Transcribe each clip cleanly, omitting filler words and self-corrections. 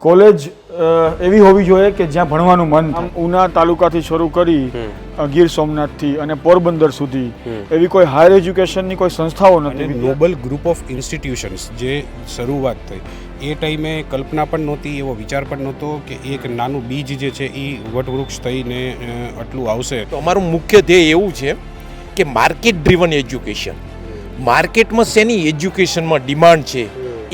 College એવી હોવી જોઈએ કે જ્યાં ભણવાનું મન થાય. ઉના તાલુકાથી શરૂ કરી ગીર સોમનાથથી અને પોરબંદર સુધી એવી કોઈ હાયર એજ્યુકેશનની કોઈ સંસ્થાઓ નથી. નોબલ ગ્રુપ ઓફ ઇન્સ્ટિટ્યુશન્સ જે શરૂઆત થઈ એ ટાઈમે કલ્પના પણ નહોતી, એવો વિચાર પણ નહોતો કે એક નાનું બીજ જે છે એ વટવૃક્ષ થઈને આટલું આવશે. તો અમારું મુખ્ય ધ્યેય એવું છે કે માર્કેટ ડ્રીવન એજ્યુકેશન, માર્કેટમાં શેની એજ્યુકેશનમાં ડિમાન્ડ છે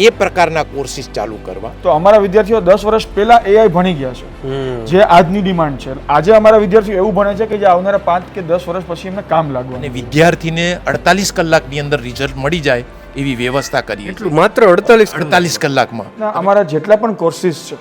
એ પ્રકારના કોર્સિસ ચાલુ કરવા. તો અમારા વિદ્યાર્થીઓ 10 વર્ષ પહેલા એઆઈ ભણી ગયા છે, જે આજની ડિમાન્ડ છે. આજે અમારા વિદ્યાર્થીઓ એવું ભણે છે કે જે આવનારા 5 કે 10 વર્ષ પછી એમને કામ લાગવાનું. અને વિદ્યાર્થીને 48 કલાકની અંદર રિઝલ્ટ મળી જાય એવી વ્યવસ્થા કરીએ. એટલું માત્ર 48 કલાકમાં અમારા જેટલા પણ કોર્સિસ છે,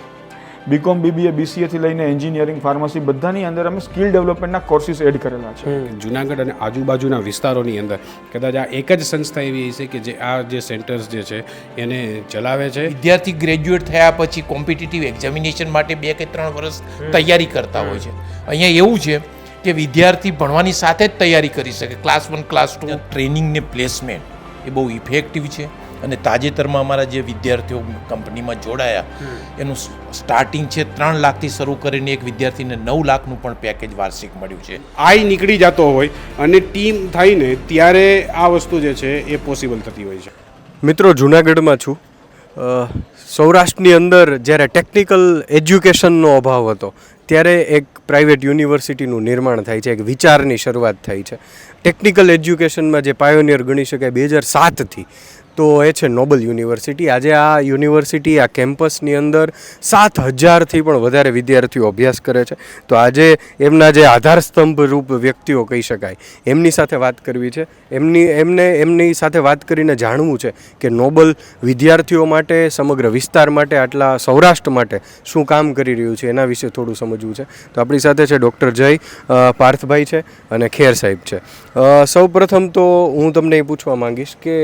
બીકોમ, બીબીએ, બીસીએ થી લઈને એન્જિનિયરિંગ, ફાર્મસી, બધાની અંદર અમે સ્કિલ ડેવલપમેન્ટના કોર્સિસ એડ કરેલા છે. જુનાગઢ અને આજુબાજુના વિસ્તારોની અંદર કદાચ આ એક જ સંસ્થા એવી છે કે જે આ જે સેન્ટર્સ જે છે એને ચલાવે છે. વિદ્યાર્થી ગ્રેજ્યુએટ થયા પછી કોમ્પિટિટિવ એક્ઝામિનેશન માટે 2 કે 3 વર્ષ તૈયારી કરતા હોય છે. અહીંયા એવું છે કે વિદ્યાર્થી ભણવાની સાથે જ તૈયારી કરી શકે. ક્લાસ 1, ક્લાસ 2 ટ્રેનિંગ ને પ્લેસમેન્ટ એ બહુ ઇફેક્ટિવ છે. અને તાજેતરમાં અમારા જે વિદ્યાર્થીઓ કંપનીમાં જોડાયા એનું સ્ટાર્ટિંગ છે 3 લાખથી શરૂ કરીને એક વિદ્યાર્થીને 9 લાખનું પણ પેકેજ વાર્ષિક મળ્યું છે. આઈ નીકળી જતો હોય અને ટીમ થઈને ત્યારે આ વસ્તુ જે છે એ પોસિબલ થતી હોય છે. મિત્રો, જુનાગઢમાં છું. સૌરાષ્ટ્રની અંદર જ્યારે ટેકનિકલ એજ્યુકેશનનો અભાવ હતો ત્યારે એક પ્રાઇવેટ યુનિવર્સિટીનું નિર્માણ થાય છે, એક વિચારની શરૂઆત થઈ છે. ટેકનિકલ એજ્યુકેશનમાં જે પાયોનિયર ગણી શકાય 2007થી, તો એ છે નોબલ યુનિવર્સિટી. આજે આ યુનિવર્સિટી, આ કેમ્પસની અંદર 7000થી પણ વધારે વિદ્યાર્થીઓ અભ્યાસ કરે છે. તો આજે એમના જે આધારસ્તંભ રૂપ વ્યક્તિઓ કહી શકાય એમની સાથે વાત કરવી છે. એમની સાથે વાત કરીને જાણવું છે કે નોબલ વિદ્યાર્થીઓ માટે, સમગ્ર વિસ્તાર માટે, આટલા સૌરાષ્ટ્ર માટે શું કામ કરી રહ્યું છે એના વિશે થોડું સમજવું છે. તો આપણી સાથે છે ડૉક્ટર જય, પાર્થભાઈ છે અને ખેર સાહેબ છે. સૌ પ્રથમ તો હું તમને એ પૂછવા માંગીશ કે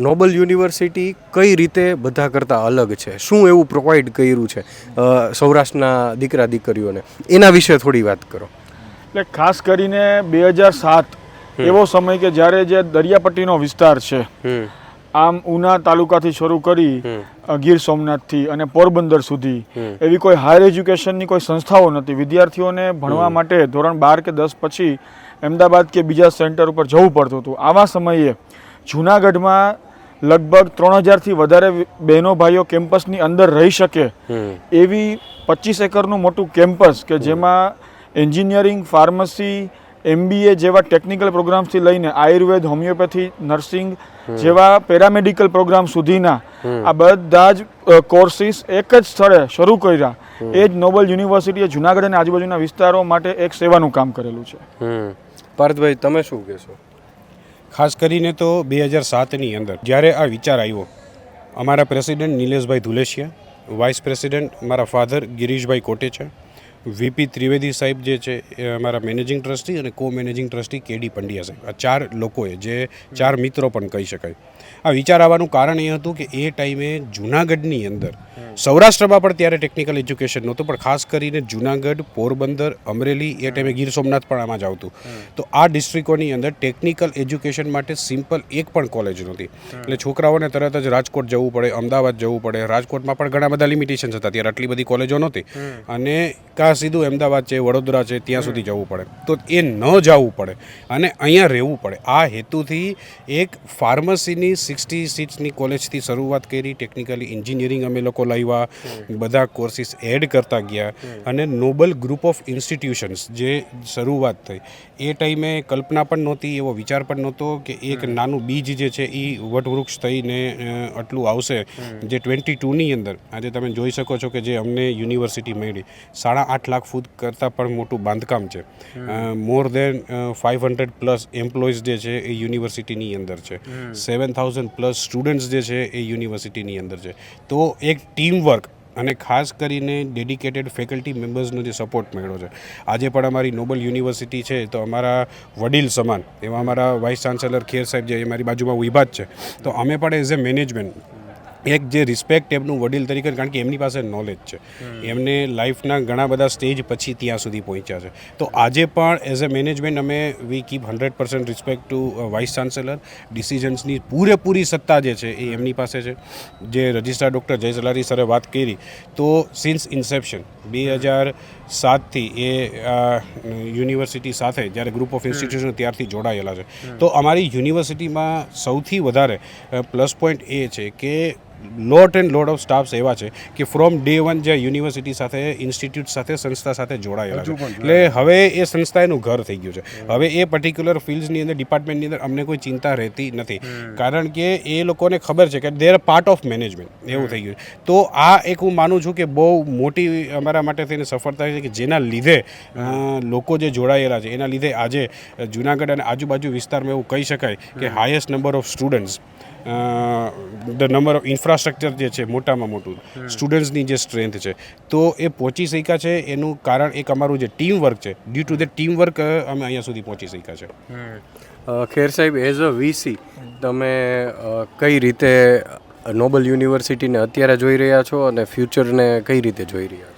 નોબલ યુનિવર્સિટી કઈ રીતે બધા કરતાં અલગ છે, શું એવું પ્રોવાઈડ કર્યું છે સૌરાષ્ટ્રના દીકરા દીકરીઓને, એના વિશે થોડી વાત કરો. એટલે ખાસ કરીને 2007 એવો સમય કે જ્યારે જે દરિયાપટ્ટીનો વિસ્તાર છે, આમ ઉના તાલુકાથી શરૂ કરી ગીર સોમનાથથી અને પોરબંદર સુધી એવી કોઈ હાયર એજ્યુકેશનની કોઈ સંસ્થાઓ નથી. વિદ્યાર્થીઓને ભણવા માટે ધોરણ 12 કે 10 પછી અમદાવાદ કે બીજા સેન્ટર ઉપર જવું પડતું હતું. આવા સમયે જૂનાગઢમાં લગભગ 3000થી વધારે બહેનો ભાઈઓ કેમ્પસની અંદર રહી શકે એવી 25 એકરનું મોટું કેમ્પસ કે જેમાં એન્જિનિયરિંગ, ફાર્મસી, MBA જેવા ટેકનિકલ પ્રોગ્રામ્સથી લઈને આયુર્વેદ, હોમિયોપેથી, નર્સિંગ જેવા પેરામેડિકલ પ્રોગ્રામ સુધીના આ બધા જ કોર્સિસ એક જ સ્થળે શરૂ કર્યા. એ જ નોબલ યુનિવર્સિટીએ જૂનાગઢ અને આજુબાજુના વિસ્તારો માટે એક સેવાનું કામ કરેલું છે. પાર્થભાઈ, તમે શું કહેશો? ખાસ કરીને તો 2007ની અંદર જ્યારે આ વિચાર આવ્યો, અમારા president Nileshbhai Dhuleshia, vice president મારા ફાધર ગિરીશભાઈ કોટેચા, VP ત્રિવેદી સાહેબ જે છે એ અમારા મેનેજિંગ ટ્રસ્ટી અને કો મેનેજિંગ ટ્રસ્ટી KD પંડ્યા સાહેબ, આ 4 લોકોએ, જે 4 મિત્રો પણ કહી શકાય. આ વિચાર આવવાનું કારણ એ હતું કે એ ટાઈમે જૂનાગઢની અંદર, સૌરાષ્ટ્રમાં પણ ત્યારે ટેકનિકલ એજ્યુકેશન નહોતું, પણ ખાસ કરીને જૂનાગઢ, પોરબંદર, અમરેલી, એ ટાઈમે ગીર સોમનાથ પણ આમાં જ આવતું. તો આ ડિસ્ટ્રિક્ટોની અંદર ટેકનિકલ એજ્યુકેશન માટે સિમ્પલ એક પણ કોલેજ નહોતી. એટલે છોકરાઓને તરત જ રાજકોટ જવું પડે, અમદાવાદ જવું પડે. રાજકોટમાં પણ ઘણા બધા લિમિટેશન્સ હતા, ત્યારે આટલી બધી કોલેજો નહોતી. અને કાં સીધું અમદાવાદ છે, વડોદરા છે, ત્યાં સુધી જવું પડે. તો એ ન જવું પડે અને અહીંયા રહેવું પડે. આ હેતુથી એક ફાર્મસીની 60 સીટ્સની કોલેજથી શરૂઆત કરી. ટેકનિકલી એન્જિનિયરિંગ અમે લોકો લાવ્યા, બધા કોર્સિસ એડ કરતા ગયા. અને નોબલ ગ્રુપ ઓફ ઇન્સ્ટિટ્યુશન્સ જે શરૂઆત થઈ એ ટાઈમે કલ્પના પણ નહોતી, એવો વિચાર પણ નહોતો કે એક નાનું બીજ જે છે એ વટવૃક્ષ થઈને આટલું આવશે. જે 22ની અંદર આજે તમે જોઈ શકો છો કે જે અમને યુનિવર્સિટી મળી 8.5 લાખ ફૂટ કરતાં પણ મોટું બાંધકામ છે. મોર દેન 500+ એમ્પ્લોઈઝ જે છે એ યુનિવર્સિટીની અંદર છે. 7000+ સ્ટુડન્ટ્સ જે છે એ યુનિવર્સિટીની અંદર છે. તો એક ટીમ વર્ક અને ખાસ કરીને ડેડિકેટેડ ફેકલ્ટી મેમ્બર્સનો જે સપોર્ટ મળ્યો છે. આજે પણ અમારી નોબલ યુનિવર્સિટી છે તો અમારા વડીલ સમાન એવા અમારા વાઇસ ચાન્સેલર ખેર સાહેબ જે અમારી બાજુમાં ઊભા જ છે. તો અમે પણ એઝ એ મેનેજમેન્ટ એક જે રિસ્પેક્ટ એમનું વડીલ તરીકે, કારણ કે એમની પાસે નોલેજ છે, એમને લાઈફના ઘણા બધા સ્ટેજ પછી ત્યાં સુધી પહોંચ્યા છે. તો આજે પણ એઝ અ મેનેજમેન્ટ અમે we keep 100% respect to vice chancellor. ડિસિઝન્સની પૂરેપૂરી સત્તા જે છે એ એમની પાસે છે. જે રજિસ્ટ્રાર ડૉક્ટર જય સલારી સરે વાત કરી, તો સિન્સ ઇન્સેપ્શન 2007થી એ યુનિવર્સિટી સાથે જ્યારે ગ્રુપ ઓફ ઇન્સ્ટિટ્યુશન ત્યારથી જોડાયેલા છે. તો અમારી યુનિવર્સિટીમાં સૌથી વધારે પ્લસ પોઈન્ટ એ છે કે લોટ ઓફ સ્ટાફ્સ એવા છે કે ફ્રોમ ડે વન જે યુનિવર્સિટી સાથે, ઇન્સ્ટિટ્યૂટ સાથે, સંસ્થા સાથે જોડાયેલા છે. એટલે હવે એ સંસ્થા એનું ઘર થઈ ગયું છે. હવે એ પર્ટિક્યુલર ફિલ્ડ્સની અંદર, ડિપાર્ટમેન્ટની અંદર અમને કોઈ ચિંતા રહેતી નથી, કારણ કે એ લોકોને ખબર છે કે they are part of management, એવું થઈ ગયું છે. તો આ એક હું માનું છું કે બહુ મોટી અમારા માટે થઈને સફળતા છે કે જેના લીધે લોકો જે જોડાયેલા છે એના લીધે આજે જુનાગઢ અને આજુબાજુ વિસ્તારમાં એવું કહી શકાય કે highest number of students, the number of infrastructure જે છે મોટામાં મોટું, સ્ટુડન્ટ્સની જે સ્ટ્રેન્થ છે, તો એ પહોંચી શક્યા છે. એનું કારણ એક અમારું જે ટીમ વર્ક છે, due to the team work અમે અહીંયા સુધી પહોંચી શક્યા છે. ખેર સાહેબ, એઝ અ વીસી તમે કઈ રીતે નોબલ યુનિવર્સિટીને અત્યારે જોઈ રહ્યા છો અને ફ્યુચરને કઈ રીતે જોઈ રહ્યા છો?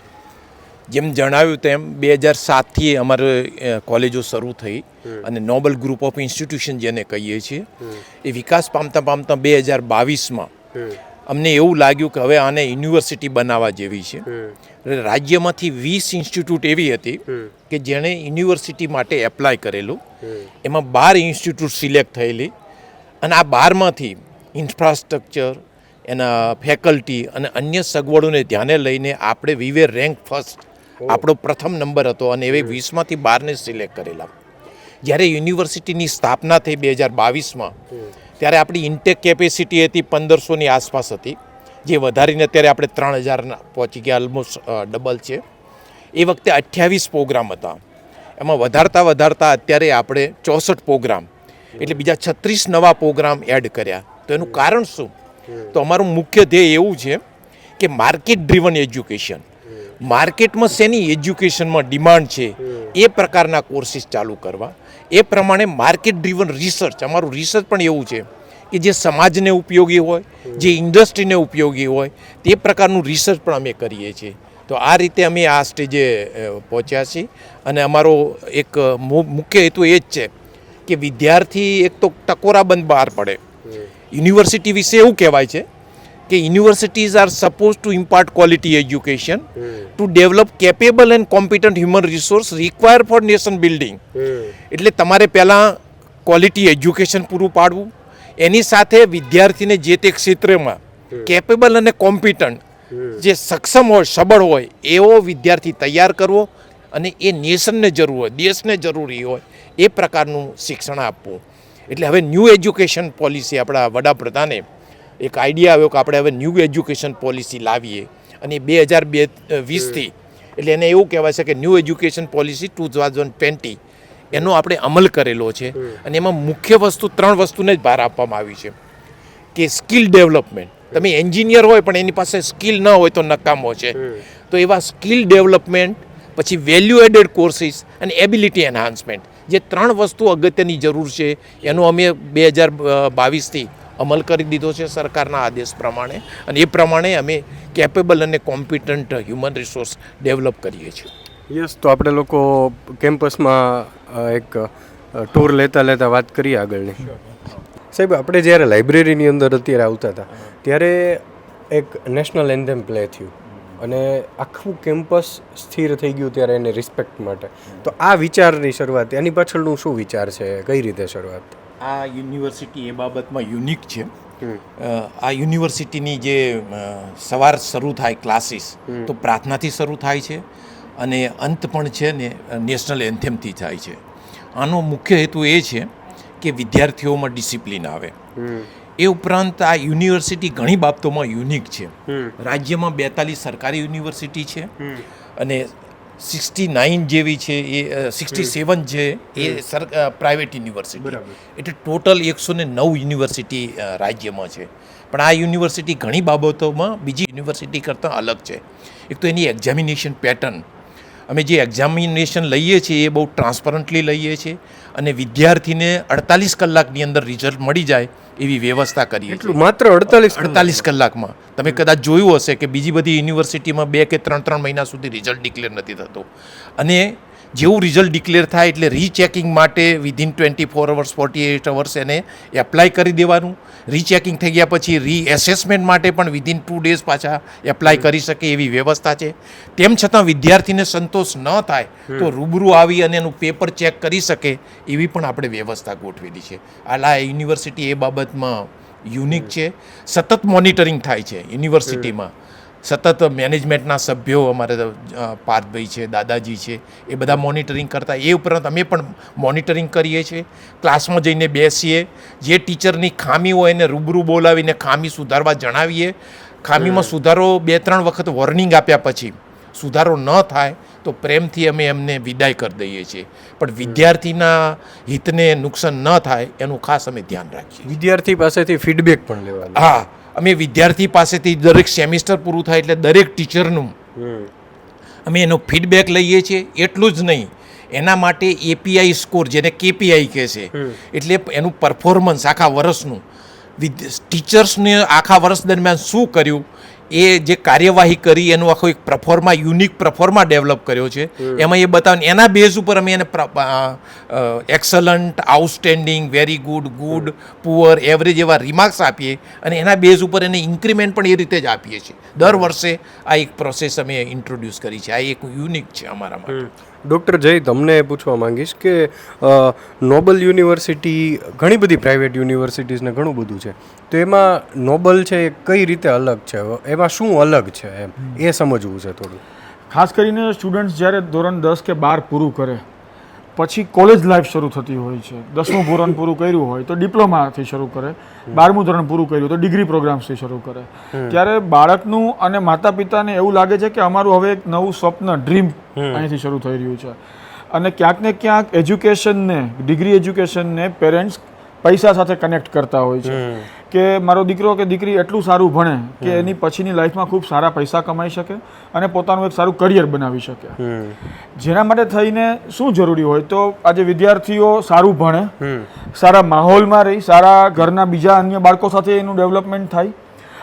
જેમ જણાવ્યું તેમ 2007થી અમારે કોલેજો શરૂ થઈ અને નોબલ ગ્રુપ ઓફ ઇન્સ્ટિટ્યુશન જેને કહીએ છીએ એ વિકાસ પામતા 2022માં અમને એવું લાગ્યું કે હવે આને યુનિવર્સિટી બનાવવા જેવી છે. રાજ્યમાંથી 20 ઇન્સ્ટિટ્યૂટ એવી હતી કે જેણે યુનિવર્સિટી માટે એપ્લાય કરેલું. એમાં 12 ઇન્સ્ટિટ્યૂટ સિલેક્ટ થયેલી અને આ 12માંથી ઇન્ફ્રાસ્ટ્રક્ચર, એના ફેકલ્ટી અને અન્ય સગવડોને ધ્યાને લઈને આપણે વી વેર રેન્ક ફર્સ્ટ. આપણો પ્રથમ નંબર હતો અને એવે 20માંથી 12ને સિલેક્ટ કરેલા. જ્યારે યુનિવર્સિટીની સ્થાપના થઈ 2022માં, ત્યારે આપણી ઇન્ટેક કેપેસિટી હતી 1500ની આસપાસ હતી, જે વધારીને અત્યારે આપણે 3000 પહોંચી ગયા, ઓલમોસ્ટ ડબલ છે. એ વખતે 28 પ્રોગ્રામ હતા. એમાં વધારતા અત્યારે આપણે 64 પ્રોગ્રામ, એટલે બીજા 36 નવા પ્રોગ્રામ એડ કર્યા. તો એનું કારણ શું? તો અમારું મુખ્ય ધ્યેય એવું છે કે માર્કેટ ડ્રીવન એજ્યુકેશન, માર્કેટમાં શેની એજ્યુકેશનમાં ડિમાન્ડ છે એ પ્રકારના કોર્સિસ ચાલુ કરવા. એ પ્રમાણે માર્કેટ ડ્રીવન રિસર્ચ, અમારું રિસર્ચ પણ એવું છે કે જે સમાજને ઉપયોગી હોય, જે ઇન્ડસ્ટ્રીને ઉપયોગી હોય, તે પ્રકારનું રિસર્ચ પણ અમે કરીએ છીએ. તો આ રીતે અમે આ સ્ટેજે પહોંચ્યા છીએ અને અમારો એક મુખ્ય હેતુ એ જ છે કે વિદ્યાર્થી એક તો ટકોરાબંધ બહાર પડે. યુનિવર્સિટી વિશે એવું કહેવાય છે કે universities are suppose to impart quality education to develop capable and competent human resource require for nation building. એટલે તમારે પહેલાં ક્વોલિટી એજ્યુકેશન પૂરું પાડવું, એની સાથે વિદ્યાર્થીને જે તે ક્ષેત્રમાં કેપેબલ અને કોમ્પિટન્ટ, જે સક્ષમ હોય, સબળ હોય એવો વિદ્યાર્થી તૈયાર કરવો અને એ નેશનને જરૂર હોય, દેશને જરૂરી હોય એ પ્રકારનું શિક્ષણ આપવું. એટલે હવે ન્યૂ એજ્યુકેશન પોલિસી, આપણા વડાપ્રધાને એક આઈડિયા આવ્યો કે આપણે હવે ન્યૂ એજ્યુકેશન પોલિસી લાવીએ અને 2020થી, એટલે એને એવું કહેવાય છે કે ન્યૂ એજ્યુકેશન પોલિસી 2020 એનો આપણે અમલ કરેલો છે. અને એમાં મુખ્ય વસ્તુ 3 વસ્તુને જ ભાર આપવામાં આવી છે કે સ્કિલ ડેવલપમેન્ટ. તમે એન્જિનિયર હોય પણ એની પાસે સ્કિલ ન હોય તો નકામો છે. તો એવા સ્કિલ ડેવલપમેન્ટ, પછી વેલ્યુ એડેડ કોર્સિસ અને એબિલિટી એન્હાન્સમેન્ટ, જે 3 વસ્તુ અગત્યની જરૂર છે એનો અમે 2022થી અમલ કરી દીધો છે સરકારના આદેશ પ્રમાણે. અને એ પ્રમાણે અમે કેપેબલ અને કોમ્પિટન્ટ હ્યુમન રિસોર્સ ડેવલપ કરીએ છીએ. યસ, તો આપણે લોકો કેમ્પસમાં એક ટૂર લેતા વાત કરીએ આગળની. સાહેબ, આપણે જ્યારે લાઇબ્રેરીની અંદર અત્યારે આવતા હતા ત્યારે એક નેશનલ એન્થેમ પ્લે થયું અને આખું કેમ્પસ સ્થિર થઈ ગયું ત્યારે એને રિસ્પેક્ટ માટે. તો આ વિચારની શરૂઆત, એની પાછળનું શું વિચાર છે, કઈ રીતે શરૂઆત? આ યુનિવર્સિટી એ બાબતમાં યુનિક છે. આ યુનિવર્સિટીની જે સવાર શરૂ થાય ક્લાસીસ તો પ્રાર્થનાથી શરૂ થાય છે અને અંત પણ છે ને નેશનલ એન્થેમથી થાય છે. આનો મુખ્ય હેતુ એ છે કે વિદ્યાર્થીઓમાં ડિસિપ્લિન આવે. એ ઉપરાંત આ યુનિવર્સિટી ઘણી બાબતોમાં યુનિક છે. રાજ્યમાં 42 સરકારી યુનિવર્સિટી છે અને 69 જેવી છે એ 67 છે એ પ્રાઇવેટ યુનિવર્સિટી. એટલે ટોટલ 109 યુનિવર્સિટી રાજ્યમાં છે. પણ આ યુનિવર્સિટી ઘણી બાબતોમાં બીજી યુનિવર્સિટી કરતાં અલગ છે. એક તો એની એક્ઝામિનેશન પેટર્ન, અમે જે એક્ઝામિનેશન લઈએ છીએ એ બહુ ટ્રાન્સપરન્ટલી લઈએ છીએ અને વિદ્યાર્થીને 48 કલાકની અંદર રિઝલ્ટ મળી જાય એવી વ્યવસ્થા કરીએ છીએ. એટલું માત્ર 48 કલાકમાં. તમે કદાચ જોયું હશે કે બીજી બધી યુનિવર્સિટીમાં 2 કે 3 મહિના સુધી રિઝલ્ટ ડિક્લેર નથી થતો, અને જેવું રિઝલ્ટ ડિક્લેર થાય એટલે રીચેકિંગ માટે વિધિન 24 અવર્સ 48 અવર્સ એને એપ્લાય કરી દેવાનું. રીચેકિંગ થઈ ગયા પછી રીએસેસમેન્ટ માટે પણ વિધિન 2 ડેઝ પાછા એપ્લાય કરી શકે એવી વ્યવસ્થા છે. તેમ છતાં વિદ્યાર્થીને સંતોષ ન થાય તો રૂબરૂ આવી અને એનું પેપર ચેક કરી શકે એવી પણ આપણે વ્યવસ્થા ગોઠવેલી છે. આ યુનિવર્સિટી એ બાબતમાં યુનિક છે. સતત મોનિટરિંગ થાય છે યુનિવર્સિટીમાં. સતત મેનેજમેન્ટના સભ્યો અમારે પાર્થભાઈ છે, દાદાજી છે, એ બધા મોનિટરિંગ કરતા. એ ઉપરાંત અમે પણ મોનિટરિંગ કરીએ છીએ. ક્લાસમાં જઈને બેસીએ, જે ટીચરની ખામી હોય એને રૂબરૂ બોલાવીને ખામી સુધારવા જણાવીએ. ખામીમાં સુધારો 2-3 વખત વોર્નિંગ આપ્યા પછી સુધારો ન થાય તો પ્રેમથી અમે એમને વિદાય કરી દઈએ છીએ. પણ વિદ્યાર્થીના હિતને નુકસાન ન થાય એનું ખાસ અમે ધ્યાન રાખીએ. વિદ્યાર્થી પાસેથી ફીડબેક પણ લેવાનું. હા, અમે વિદ્યાર્થી પાસેથી દરેક સેમિસ્ટર પૂરું થાય એટલે દરેક ટીચરનું અમે એનો ફીડબેક લઈએ છીએ. એટલું જ નહીં, એના માટે એપીઆઈ સ્કોર, જેને કેપીઆઈ કહે છે, એટલે એનું પરફોર્મન્સ આખા વર્ષનું ટીચર્સને આખા વર્ષ દરમિયાન શું કર્યું, એ જે કાર્યવાહી કરી એનું આખો એક યુનિક પરફોર્મા ડેવલપ કર્યો છે. એમાં એ બતાવે, એના બેઝ ઉપર અમે એને excellent, outstanding, very good, good, poor, average એવા રિમાર્ક્સ આપીએ, અને એના બેઝ ઉપર એને ઇન્ક્રીમેન્ટ પણ એ રીતે જ આપીએ છીએ. દર વર્ષે આ એક પ્રોસેસ અમે ઇન્ટ્રોડ્યુસ કરી છે. આ એક યુનિક છે અમારા માટે. ડૉક્ટર જય, તમને પૂછવા માંગીશ કે નોબલ યુનિવર્સિટી, ઘણી બધી પ્રાઇવેટ યુનિવર્સિટીઝને ઘણું બધું છે, તો એમાં નોબલ છે એ કઈ રીતે અલગ છે? એમાં શું અલગ છે એમ એ સમજવું છે થોડું. ખાસ કરીને સ્ટુડન્ટ્સ જ્યારે ધોરણ 10 કે 12 પૂરું કરે પછી કોલેજ લાઈફ શરૂ થતી હોય છે. 10મું ધોરણ પૂરું કર્યું હોય તો ડિપ્લોમાથી શરૂ કરે, 12મું ધોરણ પૂરું કર્યું તો ડિગ્રી પ્રોગ્રામ્સથી શરૂ કરે. ત્યારે બાળકનું અને માતા પિતાને એવું લાગે છે કે અમારું હવે એક નવું સ્વપ્ન, ડ્રીમ અહીંથી શરૂ થઈ રહ્યું છે. અને ક્યાંક ને ક્યાંક એજ્યુકેશનને, ડિગ્રી એજ્યુકેશનને પેરેન્ટ્સ પૈસા સાથે કનેક્ટ કરતા હોય છે કે મારો દીકરો કે દીકરી એટલું સારું ભણે કે એની પછીની લાઈફમાં ખૂબ સારા પૈસા કમાઈ શકે અને પોતાનું એક સારું કરિયર બનાવી શકે. જેના માટે થઈને શું જરૂરી હોય તો આજે વિદ્યાર્થીઓ સારું ભણે, સારા માહોલમાં રહી, સારા ઘરના બીજા અન્ય બાળકો સાથે એનું ડેવલપમેન્ટ થાય,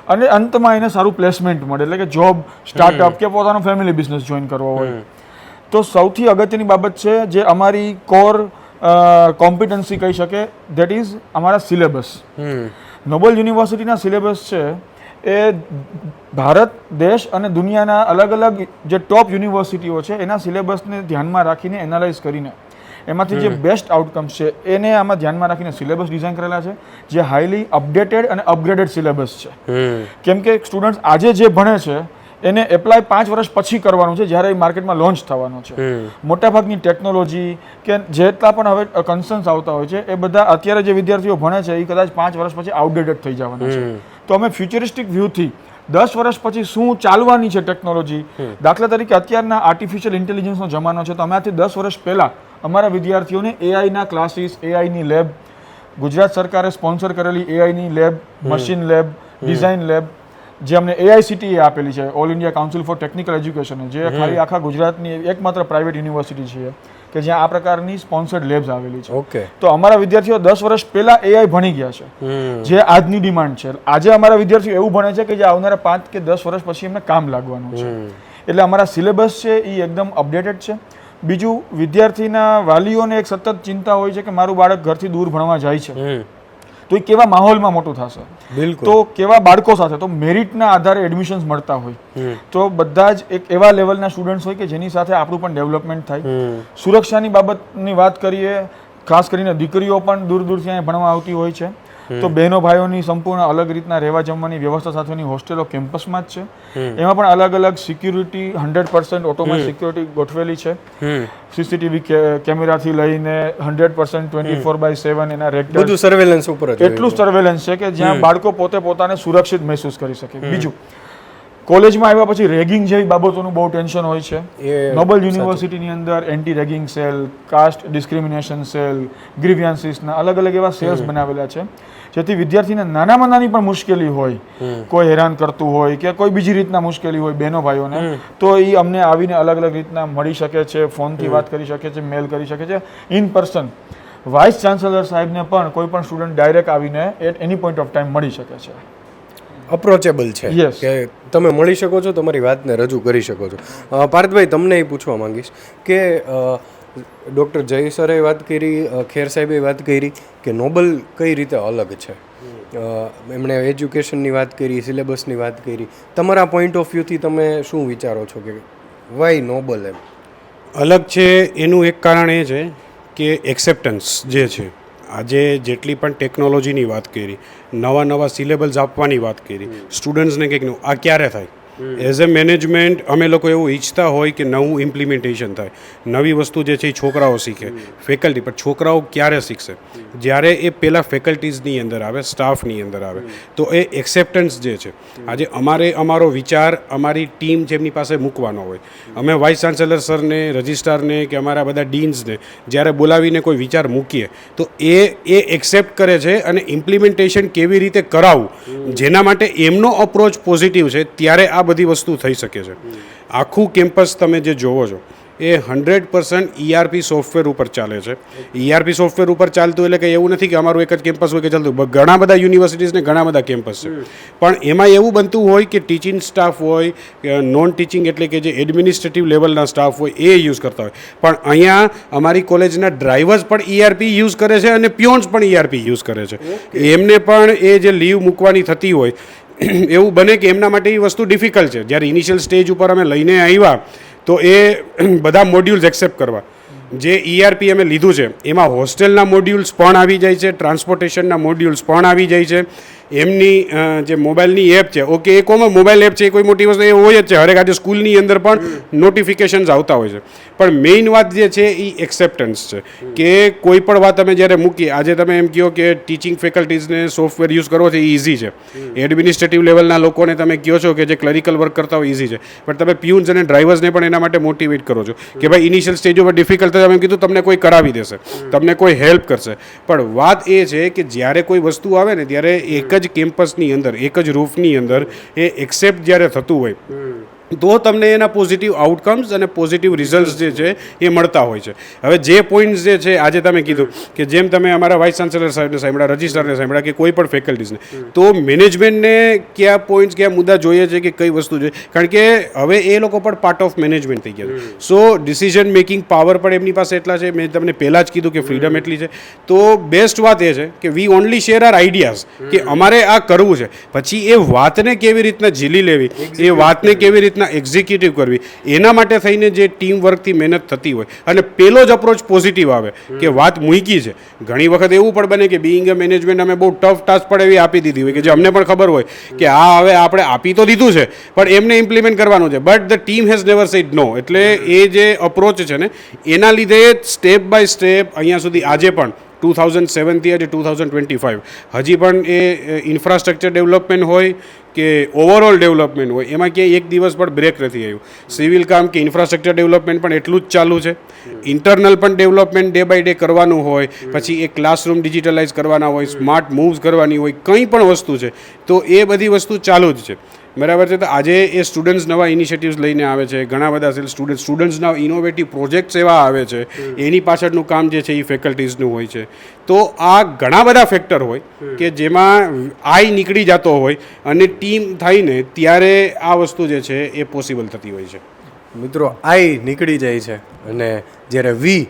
અને અંતમાં એને સારું પ્લેસમેન્ટ મળે, એટલે કે જોબ, સ્ટાર્ટઅપ કે પોતાનો ફેમિલી બિઝનેસ જોઈન કરવો હોય. તો સૌથી અગત્યની બાબત છે જે અમારી કોર કોમ્પિટન્સી કહી શકે, ધેટ ઇઝ અમારા સિલેબસ. નોબલ યુનિવર્સિટીના સિલેબસ છે એ ભારત દેશ અને દુનિયાના અલગ અલગ જે ટોપ યુનિવર્સિટીઓ છે એના સિલેબસને ધ્યાનમાં રાખીને એનાલાઇઝ કરીને એમાંથી જે બેસ્ટ આઉટકમ્સ છે એને આમાં ધ્યાનમાં રાખીને સિલેબસ ડિઝાઇન કરેલા છે, જે હાઈલી અપડેટેડ અને અપગ્રેડેડ સિલેબસ છે. કેમ કે સ્ટુડન્ટ્સ આજે જે ભણે છે એને એપ્લાય 5 વર્ષ પછી કરવાનું છે, જ્યારે એ માર્કેટમાં લોન્ચ થવાનો છે. મોટાભાગની ટેકનોલોજી કે જેટલા પણ હવે કન્સર્ન્સ આવતા હોય છે એ બધા અત્યારે જે વિદ્યાર્થીઓ ભણે છે એ કદાચ 5 વર્ષ પછી આઉટડેટેડ થઈ જવાના છે. તો અમે ફ્યુચરિસ્ટિક વ્યૂથી 10 વર્ષ પછી શું ચાલવાની છે ટેકનોલોજી, દાખલા તરીકે અત્યારના આર્ટિફિશિયલ ઇન્ટેલિજન્સનો જમાનો છે, તો અમે આથી 10 વર્ષ પહેલાં અમારા વિદ્યાર્થીઓને એઆઈના ક્લાસીસ, એઆઈની લેબ, ગુજરાત સરકારે સ્પોન્સર કરેલી એઆઈની lab, machine lab, design lab, જે અમને એઆઈસીટીએ આપેલી છે, all India council for technical education, જે ખાલી આખા ગુજરાતની એકમાત્ર પ્રાઇવેટ યુનિવર્સિટી છે કે જ્યાં આ પ્રકારની સ્પોન્સર્ડ લેબ્સ આવેલી છે. ઓકે. તો અમારા વિદ્યાર્થીઓ 10 વર્ષ પહેલા એઆઈ ભણી ગયા છે, જે આજની ડિમાન્ડ છે. આજે અમારા વિદ્યાર્થીઓ એવું ભણે છે કે જે આવનારા 5 કે 10 વર્ષ પછી એમને કામ લાગવાનું છે. એટલે અમારા સિલેબસ છે એ એકદમ અપડેટેડ છે. બીજું, વિદ્યાર્થીના વાલીઓને એક સતત ચિંતા હોય છે કે મારું બાળક ઘરથી દૂર ભણવા જાય છે તો એ કેવા માહોલમાં મોટું થશે, તો કેવા બાળકો સાથે, તો મેરિટના આધારે એડમિશન્સ મળતા હોય તો બધા જ એક એવા લેવલના સ્ટુડન્ટ્સ હોય કે જેની સાથે આપણું પણ ડેવલપમેન્ટ થાય. સુરક્ષાની બાબતની વાત કરીએ, ખાસ કરીને દીકરીઓ પણ દૂર દૂરથી અહીંયા ભણવા આવતી હોય છે, તો બહેનો ભાઈઓની સંપૂર્ણ અલગ રીતના રહેવા જમવાની વ્યવસ્થા સાથેની હોસ્ટેલો કેમ્પસમાં જ છે. એમાં પણ અલગ અલગ સિક્યુરિટી, 100% ઓટોમેટિક સિક્યુરિટી ગોઠવેલી છે. સીસીટીવી કેમેરાથી લઈને 100% 24/7 એના રેગ્યુલર બધું સર્વેલન્સ ઉપર જ એટલું સર્વેલન્સ છે કે જ્યાં બાળકો પોતે પોતાને સુરક્ષિત મહેસૂસ કરી શકે. બીજું, કોલેજમાં આવ્યા પછી રેગિંગ જેવી બાબતોનું બહુ ટેન્શન હોય છે. નોબલ યુનિવર્સિટીની અંદર anti ragging cell, caste discrimination cell, ગ્રીવિયન્સીસના અલગ અલગ એવા સેલ્સ બનાવેલા છે, જેથી વિદ્યાર્થીને નાનામાં નાની પણ મુશ્કેલી હોય, કોઈ હેરાન કરતું હોય કે કોઈ બીજી રીતના મુશ્કેલી હોય બહેનો ભાઈઓને, તો એ અમને આવીને અલગ અલગ રીતના મળી શકે છે, ફોનથી વાત કરી શકે છે, મેલ કરી શકે છે, ઇન પર્સન વાઇસ ચાન્સેલર સાહેબને પણ કોઈ પણ સ્ટુડન્ટ ડાયરેક્ટ આવીને at any point of time મળી શકે છે. અપ્રોચેબલ છે Yes. કે તમે મળી શકો છો, તમારી વાતને રજૂ કરી શકો છો. પાર્થભાઈ, તમને એ પૂછવા માંગીશ કે ડૉક્ટર જય સરે વાત કરી, ખેર સાહેબે વાત કરી કે નોબલ કઈ રીતે અલગ છે. એમણે એજ્યુકેશનની વાત કરી, સિલેબસની વાત કરી. તમારા પોઈન્ટ ઓફ વ્યૂથી તમે શું વિચારો છો કે વાય નોબલ એમ અલગ છે? એનું એક કારણ એ છે કે એક્સેપ્ટન્સ જે છે, આજે જેટલી પણ ટેકનોલોજીની વાત કરી, નવા નવા સિલેબસ આપવાની વાત કરી, સ્ટુડન્ટ્સને કંઈક નવું, આ ક્યારે થાય? એઝ અ મેનેજમેન્ટ અમે લોકો એવું ઈચ્છતા હોય કે નવું ઇમ્પ્લિમેન્ટેશન થાય, નવી વસ્તુ જે છે એ છોકરાઓ શીખે, ફેકલ્ટી. પણ છોકરાઓ ક્યારે શીખશે? જ્યારે એ પહેલાં ફેકલ્ટીઝની અંદર આવે, સ્ટાફની અંદર આવે. તો એ એક્સેપ્ટન્સ જે છે, આજે અમારે અમારો વિચાર અમારી ટીમ જેમની પાસે મૂકવાનો હોય, અમે વાઇસ ચાન્સેલર સરને, રજિસ્ટ્રારને કે અમારા બધા ડીન્સને જ્યારે બોલાવીને કોઈ વિચાર મૂકીએ તો એ એક્સેપ્ટ કરે છે અને ઇમ્પ્લિમેન્ટેશન કેવી રીતે કરાવવું, જેના માટે એમનો અપ્રોચ પોઝિટિવ છે, ત્યારે આ બધી વસ્તુ થઈ શકે છે. આખું કેમ્પસ તમે જે જોવો છો એ 100% ERP સોફ્ટવેર ઉપર ચાલે છે. ERP સોફ્ટવેર ઉપર ચાલતું એટલે કે એવું નથી કે અમારું એક જ કેમ્પસ હોય કે ચાલતું. ઘણા બધા યુનિવર્સિટીઝને ઘણા બધા કેમ્પસ છે, પણ એમાં એવું બનતું હોય કે ટીચિંગ સ્ટાફ હોય, નોન ટીચિંગ એટલે કે જે એડમિનિસ્ટ્રેટિવ લેવલના સ્ટાફ હોય એ યુઝ કરતા હોય. પણ અહીંયા અમારી કોલેજના ડ્રાઈવર્સ પણ ERP યુઝ કરે છે અને પ્યોન્સ પણ ERP યુઝ કરે છે. એમને પણ એ જે લીવ મૂકવાની થતી હોય એવું બને કે એમના માટે એ વસ્તુ ડિફિકલ્ટ છે. જ્યારે ઇનિશિયલ સ્ટેજ ઉપર અમે લઈને આવ્યા તો એ બધા મોડ્યુલ્સ એક્સેપ્ટ કરવા, જે ERP અમે લીધું છે એમાં હોસ્ટેલના મોડ્યુલ્સ પણ આવી જાય છે, ટ્રાન્સપોર્ટેશનના મોડ્યુલ્સ પણ આવી જાય છે, એમની જે મોબાઈલની એપ છે, ઓકે એ કોમન મોબાઈલ એપ છે, એ કોઈ મોટી વસ્તુ એ હોય જ છે. હરેક આજે સ્કૂલની અંદર પણ નોટિફિકેશન્સ આવતા હોય છે. પણ મેઇન વાત જે છે એ એક્સેપ્ટન્સ છે કે કોઈ પણ વાત તમે જ્યારે મૂકી, આજે તમે એમ કહો કે ટીચિંગ ફેકલ્ટીઝને સોફ્ટવેર યુઝ કરવો છે એ ઇઝી છે, એડમિનિસ્ટ્રેટિવ લેવલના લોકોને તમે કહો છો કે જે ક્લરિકલ વર્ક કરતા હોય ઇઝી છે, પણ તમે પ્યુન્સ અને ડ્રાઈવર્સને પણ એના માટે મોટિવેટ કરો છો કે ભાઈ ઇનિશિયલ સ્ટેજ ઉપર ડિફિકલ્ટ થશે, એમ કીધું તમને કોઈ કરાવી દેશે, તમને કોઈ હેલ્પ કરશે. પણ વાત એ છે કે જ્યારે કોઈ વસ્તુ આવે ને ત્યારે એક જ કેમ્પસની અંદર, એક જ રૂફની અંદર એ એક્સેપ્ટ જ્યારે થતું હોય તો તમને એના પોઝિટિવ આઉટકમ્સ અને પોઝિટિવ રિઝલ્ટ્સ જે છે એ મળતા હોય છે. હવે જે પોઈન્ટ્સ જે છે આજે તમે કીધું કે જેમ તમે અમારા વાઇસ ચાન્સેલર સાહેબને સાંભળ્યા, રજિસ્ટ્રારને સાંભળ્યા કે કોઈ પણ ફેકલ્ટીઝને, તો મેનેજમેન્ટને કયા પોઈન્ટ્સ, કયા મુદ્દા જોઈએ છે કે કઈ વસ્તુ જોઈએ, કારણ કે હવે એ લોકો પણ પાર્ટ ઓફ મેનેજમેન્ટ થઈ ગયા છે. સો ડિસિઝન મેકિંગ પાવર પણ એમની પાસે એટલા છે. મેં તમને પહેલાં જ કીધું કે ફ્રીડમ એટલી છે. તો બેસ્ટ વાત એ છે કે વી ઓનલી શેર આર આઈડિયાઝ કે અમારે આ કરવું છે. પછી એ વાતને કેવી રીતના ઝીલી લેવી, એ વાતને કેવી રીતના એક્ઝિક્યુટિવ કરવી, એના માટે થઈને જે ટીમ વર્કથી મહેનત થતી હોય અને પેલો જ અપ્રોચ પોઝિટિવ આવે કે વાત મૂકી છે. ઘણી વખત એવું પણ બને કે બીઇંગ અ મેનેજમેન્ટ અમે બહુ ટફ ટાસ્ક પણ એવી આપી દીધી હોય કે જે અમને પણ ખબર હોય કે આ હવે આપણે આપી તો દીધું છે પણ એમને ઇમ્પ્લિમેન્ટ કરવાનું છે, but the team has never said no. એટલે એ જે અપ્રોચ છે ને એના લીધે સ્ટેપ બાય સ્ટેપ અહીંયા સુધી આજે પણ 2007થી આજે 2025 હજી પણ એ ઇન્ફ્રાસ્ટ્રક્ચર ડેવલપમેન્ટ હોય કે ઓવરઓલ ડેવલપમેન્ટ હોય, એમાં ક્યાંય એક દિવસ પણ બ્રેક નથી આવ્યું. સિવિલ કામ કે ઇન્ફ્રાસ્ટ્રક્ચર ડેવલપમેન્ટ પણ એટલું જ ચાલુ છે. ઇન્ટરનલ પણ ડેવલપમેન્ટ ડે બાય ડે કરવાનું હોય, પછી એ ક્લાસરૂમ ડિજિટલાઇઝ કરવાના હોય, સ્માર્ટ મૂવ્સ કરવાની હોય, કંઈ પણ વસ્તુ છે તો એ બધી વસ્તુ ચાલુ જ છે. બરાબર છે. તો આજે એ સ્ટુડન્ટ્સ નવા ઇનિશિયેટિવ્સ લઈને આવે છે, ઘણા બધા સ્ટુડન્ટ્સના ઇનોવેટિવ પ્રોજેક્ટ્સ એવા આવે છે, એની પાછળનું કામ જે છે એ ફેકલ્ટીઝનું હોય છે. તો આ ઘણા બધા ફેક્ટર હોય કે જેમાં આઈ નીકળી જતો હોય અને ટીમ થઈને ત્યારે આ વસ્તુ જે છે એ પોસિબલ થતી હોય છે. મિત્રો, આઈ નીકળી જાય છે અને જ્યારે વી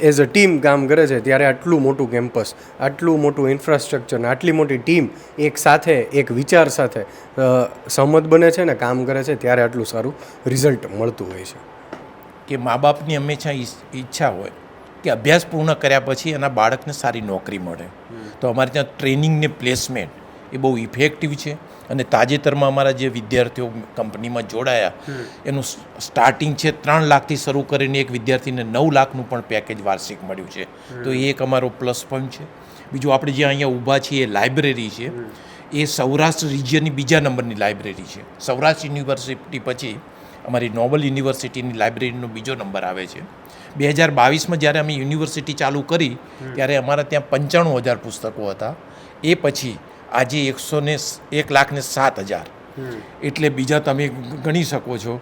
એઝ અ ટીમ કામ કરે છે ત્યારે આટલું મોટું કેમ્પસ, આટલું મોટું ઇન્ફ્રાસ્ટ્રક્ચર ને આટલી મોટી ટીમ એક સાથે, એક વિચાર સાથે સહમત બને છે ને કામ કરે છે ત્યારે આટલું સારું રિઝલ્ટ મળતું હોય છે. કે મા બાપની હંમેશા ઈચ્છા હોય કે અભ્યાસ પૂર્ણ કર્યા પછી એના બાળકને સારી નોકરી મળે. તો અમારે ત્યાં ટ્રેનિંગ ને પ્લેસમેન્ટ એ બહુ ઇફેક્ટિવ છે. અને તાજેતરમાં અમારા જે વિદ્યાર્થીઓ કંપનીમાં જોડાયા એનું સ્ટાર્ટિંગ છે 3 લાખથી શરૂ કરીને એક વિદ્યાર્થીને 9 લાખનું પણ પેકેજ વાર્ષિક મળ્યું છે. તો એ એક અમારો પ્લસ પોઈન્ટ છે. બીજું આપણે જે અહીંયા ઊભા છીએ એ લાઇબ્રેરી છે, એ સૌરાષ્ટ્ર રિજિયનની બીજા નંબરની લાઇબ્રેરી છે. સૌરાષ્ટ્ર યુનિવર્સિટી પછી અમારી નોબલ યુનિવર્સિટીની લાઇબ્રેરીનો બીજો નંબર આવે છે. 2022માં જ્યારે અમે યુનિવર્સિટી ચાલુ કરી ત્યારે અમારા ત્યાં 95,000 પુસ્તકો હતા. એ પછી આજે 1,07,000, એટલે બીજા તમે ગણી શકો છો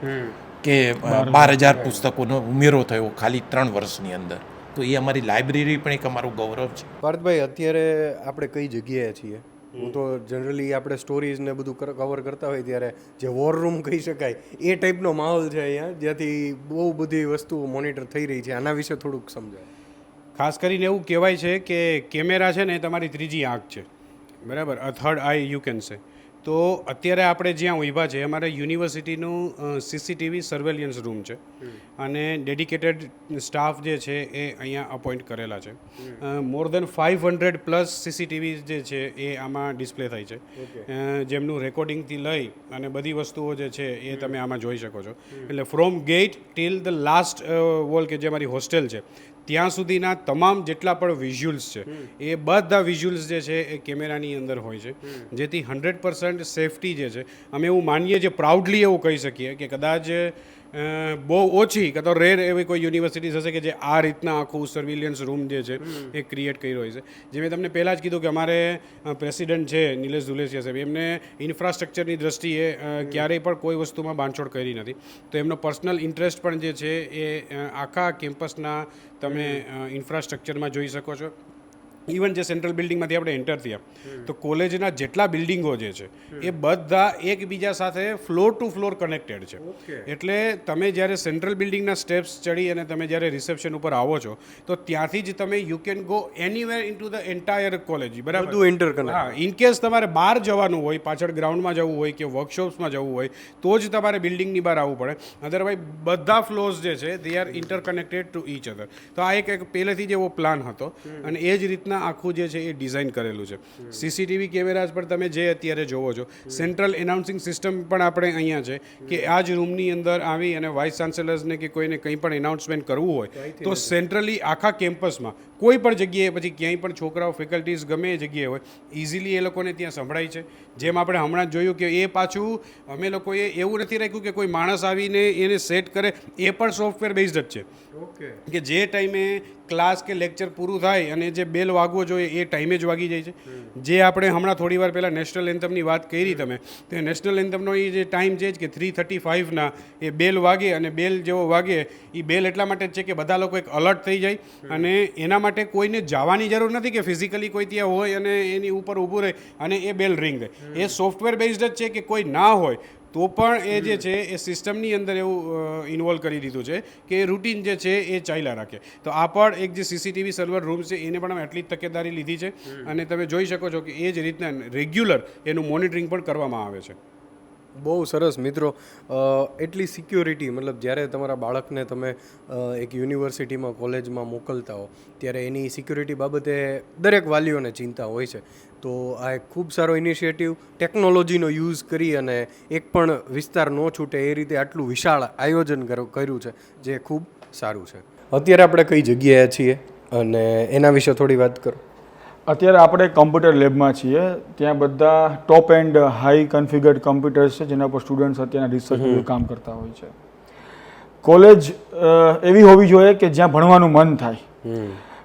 કે 12,000 પુસ્તકોનો ઉમેરો થયો ખાલી 3 વર્ષની અંદર. તો એ અમારી લાઇબ્રેરી પણ એક અમારું ગૌરવ છે. પાર્થભાઈ, અત્યારે આપણે કઈ જગ્યાએ છીએ? હું તો જનરલી આપણે સ્ટોરીઝ ને બધું કવર કરતા હોય ત્યારે જે વોર રૂમ કહી શકાય એ ટાઈપનો માહોલ છે અહીંયા, જ્યાંથી બહુ બધી વસ્તુઓ મોનિટર થઈ રહી છે. આના વિશે થોડુંક સમજાય. ખાસ કરીને એવું કહેવાય છે કે કેમેરા છે ને એ તમારી ત્રીજી આંખ છે, બરાબર, અ third I U can say. તો અત્યારે આપણે જ્યાં ઊભા છે અમારે યુનિવર્સિટીનું સીસીટીવી સર્વેલિયન્સ રૂમ છે અને ડેડિકેટેડ સ્ટાફ જે છે એ અહીંયા અપોઇન્ટ કરેલા છે. મોર દેન 500+ સીસીટીવી જે છે એ આમાં ડિસ્પ્લે થાય છે, જેમનું રેકોર્ડિંગથી લઈ અને બધી વસ્તુઓ જે છે એ તમે આમાં જોઈ શકો છો. એટલે from gate till the last wall કે જે અમારી હોસ્ટેલ છે ત્યાં સુધીના તમામ જેટલા પણ વિઝ્યુઅલ્સ છે એ બધા વિઝ્યુઅલ્સ જે છે એ કેમેરાની અંદર હોય છે, જેથી 100% સેફટી જે છે અમે એવું માનીએ છીએ, પ્રાઉડલી એવું કહી શકીએ કે કદાચ બહુ ઓછી કાં તો રેર એવી કોઈ યુનિવર્સિટીઝ હશે કે જે આ રીતના આખું સર્વિલિયન્સ રૂમ જે છે એ ક્રિએટ કર્યો હોય છે. જે મેં તમને પહેલાં જ કીધું કે અમારે પ્રેસિડેન્ટ છે નિલેશ ધુલેસિયા સાહેબ, એમને ઇન્ફ્રાસ્ટ્રક્ચરની દ્રષ્ટિએ ક્યારેય પણ કોઈ વસ્તુમાં બાંધછોડ કરી નથી. તો એમનો પર્સનલ ઇન્ટરેસ્ટ પણ જે છે એ આખા કેમ્પસના તમે ઇન્ફ્રાસ્ટ્રક્ચરમાં જોઈ શકો છો. ઇવન જે સેન્ટ્રલ બિલ્ડિંગમાંથી આપણે એન્ટર થયા તો કોલેજના જેટલા બિલ્ડિંગો જે છે એ બધા એકબીજા સાથે ફ્લોર ટુ ફ્લોર કનેક્ટેડ છે. એટલે તમે જ્યારે સેન્ટ્રલ બિલ્ડિંગના સ્ટેપ્સ ચડી અને તમે જ્યારે રિસેપ્શન ઉપર આવો છો તો ત્યાંથી જ તમે you can go anywhere in to the entire college, બરાબર, બધું ઇન્ટરકનેક્ટ. હા, ઇન કેસ તમારે બહાર જવાનું હોય, પાછળ ગ્રાઉન્ડમાં જવું હોય કે વર્કશોપ્સમાં જવું હોય તો જ તમારે બિલ્ડિંગની બહાર આવવું પડે. અધરવાઇઝ બધા ફ્લોર્સ જે છે they are interconnected to each other. તો આ એક પહેલેથી જ એવો પ્લાન હતો અને એ જ રીતના આખું જે છે એ ડિઝાઇન કરેલું છે. સીસીટીવી કેમેરાઝ પણ તમે જે અત્યારે જોવો છો, સેન્ટ્રલ એનાઉન્સિંગ સિસ્ટમ પણ આપણે અહીંયા છે કે આ જ રૂમની અંદર આવી અને વાઇસ ચાન્સેલર્સને કે કોઈને કંઈ પણ એનાઉન્સમેન્ટ કરવું હોય તો સેન્ટ્રલી આખા કેમ્પસમાં કોઈ પણ જગ્યાએ પછી ક્યાંય પણ છોકરાઓ ફેકલ્ટીઝ ગમે એ જગ્યાએ હોય ઇઝીલી એ લોકોને ત્યાં સંભળાય છે. જેમ આપણે હમણાં જ જોયું કે એ પાછું અમે લોકોએ એવું નથી રાખ્યું કે કોઈ માણસ આવીને એને સેટ કરે, એ પણ સોફ્ટવેર બેઝડ જ છે કે જે ટાઈમે ક્લાસ કે લેક્ચર પૂરું થાય અને જે બેલ વાગવો જોઈએ એ ટાઈમે જ વાગી જાય છે. જે આપણે હમણાં થોડી વાર પહેલાં નેશનલ એન્થમની વાત કરી તમે, તો નેશનલ એન્થમનો એ જે ટાઈમ છે કે 3:35 એ બેલ વાગે અને બેલ જેવો વાગે એ બેલ એટલા માટે જ છે કે બધા લોકો એક અલર્ટ થઈ જાય અને એના માટે કોઈને જવાની જરૂર નથી કે ફિઝિકલી કોઈ ત્યાં હોય અને એની ઉપર ઊભું રહે અને એ બેલ રિંગ થાય. એ સોફ્ટવેર બેઝડ જ છે કે કોઈ ના હોય તો પણ એ જે છે એ સિસ્ટમની અંદર એવું ઇન્વોલ્વ કરી દીધું છે કે એ રૂટીન જે છે એ ચાલ્યા રાખે. તો આ પણ એક જે સીસીટીવી સર્વર રૂમ છે એને પણ અમે આટલી જ તકેદારી લીધી છે અને તમે જોઈ શકો છો કે એ જ રીતના રેગ્યુલર એનું મોનિટરિંગ પણ કરવામાં આવે છે. બહુ સરસ મિત્રો. એટલી સિક્યોરિટી, મતલબ જ્યારે તમારા બાળકને તમે એક યુનિવર્સિટીમાં કોલેજમાં મોકલતા હો ત્યારે એની સિક્યોરિટી બાબતે દરેક વાલીઓને ચિંતા હોય છે. તો આ એક ખૂબ સારો ઇનિશિયેટિવ, ટેકનોલોજીનો યુઝ કરી અને એક પણ વિસ્તાર ન છૂટે એ રીતે આટલું વિશાળ આયોજન કર્યું છે, જે ખૂબ સારું છે. અત્યારે આપણે કઈ જગ્યાએ છીએ અને એના વિશે થોડી વાત કરો. અત્યારે આપણે કમ્પ્યુટર લેબમાં છીએ. ત્યાં બધા ટોપ એન્ડ હાઈ કન્ફિગર્ડ કમ્પ્યુટર્સ છે જેના પર સ્ટુડન્ટ્સ અત્યારના રિસર્ચ કામ કરતા હોય છે. કોલેજ એવી હોવી જોઈએ કે જ્યાં ભણવાનું મન થાય,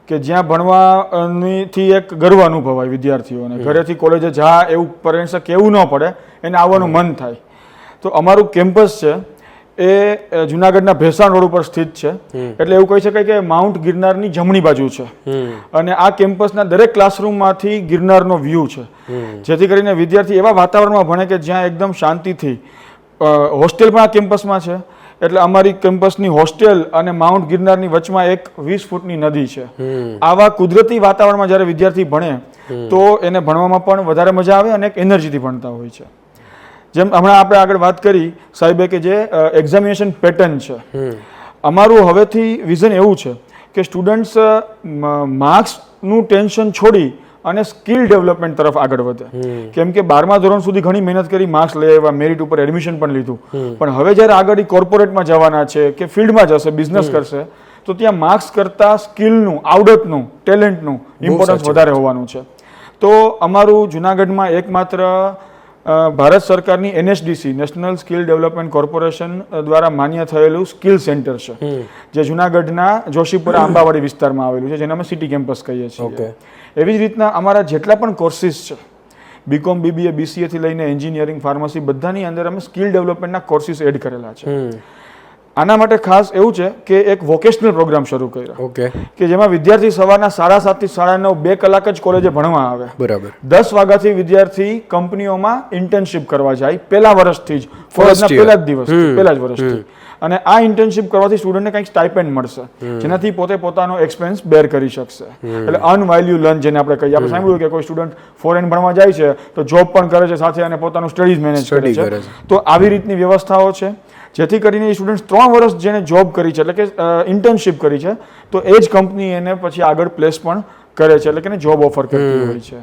કે જ્યાં ભણવાથી એક ગર્વ અનુભવાય વિદ્યાર્થીઓને. ઘરેથી કોલેજે જા એવું પેરેન્ટ્સે કહેવું ન પડે, એને આવવાનું મન થાય. તો અમારું કેમ્પસ છે એ જુનાગઢના ભેસાણ રોડ ઉપર સ્થિત છે. એટલે એવું કહી શકાય કે માઉન્ટ ગિરનારની જમણી બાજુ છે અને આ કેમ્પસના દરેક ક્લાસરૂમમાંથી ગિરનારનો વ્યૂ છે, જેથી કરીને વિદ્યાર્થી એવા વાતાવરણમાં ભણે કે જ્યાં એકદમ શાંતિથી. હોસ્ટેલ પણ આ કેમ્પસમાં છે, એટલે અમારી કેમ્પસની હોસ્ટેલ અને માઉન્ટ ગિરનારની વચમાં એક 20 ફૂટની નદી છે. આવા કુદરતી વાતાવરણમાં જ્યારે વિદ્યાર્થી ભણે તો એને ભણવામાં પણ વધારે મજા આવે અને એક એનર્જીથી ભણતા હોય છે. જેમ હમણાં આપણે આગળ વાત કરી સાહેબે કે જે એક્ઝામિનેશન પેટર્ન છે, અમારું હવેથી વિઝન એવું છે કે સ્ટુડન્ટ્સ માર્ક્સનું ટેન્શન છોડી અને સ્કિલ ડેવલપમેન્ટ તરફ આગળ વધે. કેમ કે 12મા ધોરણ સુધી ઘણી મહેનત કરી, માર્ક્સ લઈ આવ્યા, મેરિટ ઉપર એડમિશન પણ લીધું, પણ હવે જ્યારે આગળ કોર્પોરેટમાં જવાના છે કે ફિલ્ડમાં જશે, બિઝનેસ કરશે, તો ત્યાં માર્ક્સ કરતાં સ્કિલનું, આવડતનું, ટેલેન્ટનું ઇમ્પોર્ટન્સ વધારે હોવાનું છે. તો અમારું જુનાગઢમાં એકમાત્ર ભારત સરકારની NSDC national skill development corporation દ્વારા માન્ય થયેલું સ્કિલ સેન્ટર છે, જે જુનાગઢના જોશીપુરા આંબાવાડી વિસ્તારમાં આવેલું છે, જેને અમે સિટી કેમ્પસ કહીએ છીએ. એવી જ રીતના અમારા જેટલા પણ કોર્સિસ છે, BCom, BBA, BCA થી લઈને એન્જિનિયરિંગ, ફાર્મસી, બધાની અંદર અમે સ્કિલ ડેવલપમેન્ટના કોર્સિસ એડ કરેલા છે. આના માટે ખાસ એવું છે કે એક વોકેશનલ પ્રોગ્રામ શરૂ કર્યો ઓકે, કે જેમાં વિદ્યાર્થી સવારના 7:30 થી 9:30 2 કલાક જ કોલેજે ભણવા આવે. બરાબર. 10 વાગ્યાથી વિદ્યાર્થી કંપનીઓમાં ઇન્ટર્નશિપ કરવા જાય પહેલા વર્ષથી જ, કોલેજના year. પહેલા જ દિવસથી, પહેલા જ વર્ષથી. અને આ ઇન્ટર્નશિપ કરવાથી સ્ટુડન્ટને કંઈક સ્ટાઇપેન્ડ મળશે, જેનાથી પોતે પોતાનો એક્સપેન્સ બેર કરી શકશે. એટલે અનવેલ્યુ લર્ન જેને આપણે કહીએ. આપણે સાંભળ્યું કે કોઈ સ્ટુડન્ટ ફોરેન ભણવા જાય છે તો જોબ પણ કરે છે સાથે અને પોતાનું સ્ટડીઝ મેનેજ કરે છે. તો આવી રીતની વ્યવસ્થાઓ છે જેથી કરીને એ સ્ટુડન્ટ 3 વર્ષ જેને જોબ કરી છે એટલે કે ઇન્ટર્નશિપ કરી છે તો એ જ કંપની એને પછી આગળ પ્લેસ પણ કરે છે, એટલે કે જોબ ઓફર કરતી હોય છે.